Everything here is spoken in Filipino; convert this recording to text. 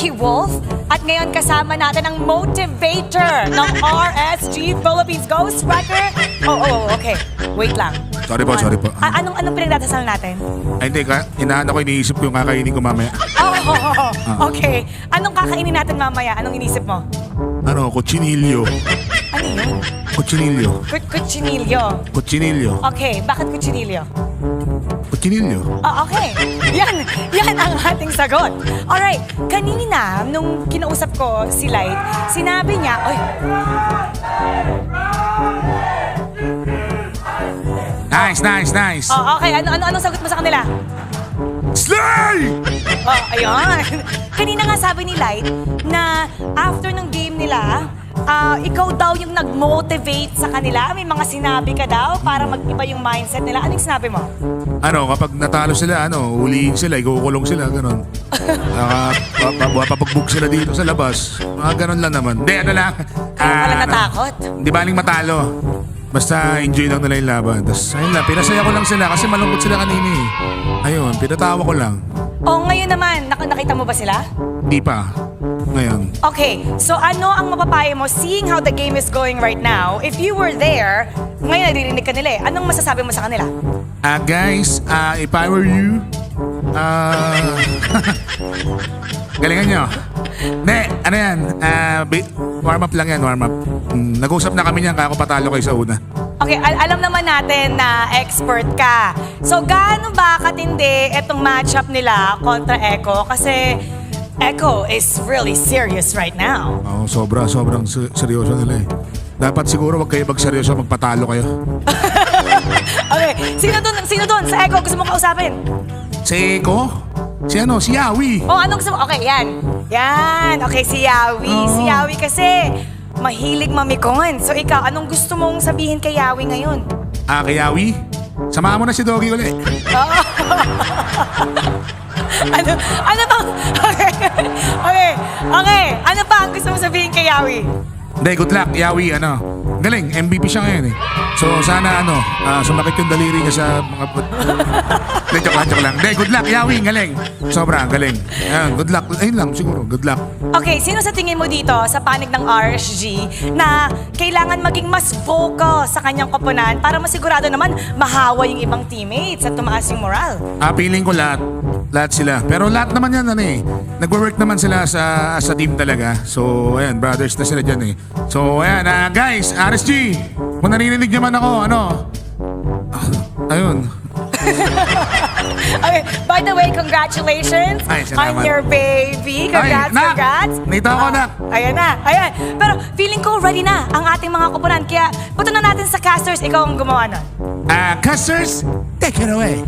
Ricky Wolf. At ngayon kasama natin ang motivator ng RSG Philippines Ghost Wrecker. Okay. Wait lang. Sorry po. Anong pinagdadasal natin? Ay, hindi ka. Iniisip ko yung kakainin ko mamaya. Okay. Anong kakainin natin mamaya? Anong inisip mo? Kutsinilyo. Ano yun? Kutsinilyo. Kutsinilyo. Okay, bakit kutsinilyo? Kutsinilyo. Okay. Yan ang ating sagot. Alright, kanina, nung kinausap ko si Light, sinabi niya, Nice. Okay, anong sagot mo sa kanila? Slay! Ayun. Kanina nga sabi ni Light na after ng game nila, ikaw daw yung nag-motivate sa kanila. May mga sinabi ka daw para mag-iba yung mindset nila. Anong sinabi mo? Kapag natalo sila, huliin sila, ikukulong sila, gano'n. Papagbog sila dito sa labas. Mga gano'n lang naman. Hindi, lang. Kaya pala natakot. Hindi baling matalo. Basta enjoy lang nila yung laban. Tapos, ayun lang, pinasaya ko lang sila kasi malungkot sila kanina eh. Ayun, pinatawa ko lang. Ngayon naman, nakita mo ba sila? Di pa. Ngayon. Okay, so ano ang mapapayo mo seeing how the game is going right now? If you were there, ngayon naririnig ka nila eh. Anong masasabi mo sa kanila? Guys, if I were you, galingan nyo. Hindi, ano yan, warm up lang yan, warm up. Nag-usap na kami niyan, kako patalo kayo sa una. Okay, alam naman natin na expert ka. So, gaano ba katindi itong matchup nila kontra Echo? Kasi Echo is really serious right now. Sobrang seryoso nila eh. Dapat siguro wag kayo magseryoso, magpatalo kayo. Okay, sino dun sa Echo gusto mong kausapin? Si Eko? Si Yawi. Anong gusto mo? Okay, yan. Okay, si Yawi. Si Yawi kasi mahilig mamikon. So ikaw, anong gusto mong sabihin kay Yawi ngayon? Kay Yawi? Samahan mo na si Doggy ulit. Ano bang... Okay. Ano pa ang gusto mong sabihin kay Yawi? Hindi, good luck, Yawi, galing, MVP siya ngayon eh. So sana sumakit yung daliri niya sa mga... Joke lang. Hindi, good luck, Yawi, galing. Sobra, galing. Ayan, good luck. Ayun lang, siguro, good luck. Okay, sino sa tingin mo dito sa panig ng RSG na kailangan maging mas vocal sa kanyang koponan para masigurado naman mahawa yung ibang teammates at tumaas yung moral? Feeling ko lahat sila. Pero lahat naman yan, nagwo-work naman sila sa team talaga. So, ayan, brothers na sila dyan eh. So, ayan, guys, RSG, kung narinig naman ako, ayun. Okay, by the way, congratulations on your baby. Congrats. Nita ako, nak. Ayan. Pero feeling ko ready na ang ating mga koponan. Kaya punta na natin sa casters. Ikaw ang gumawa nun. Casters, take it away.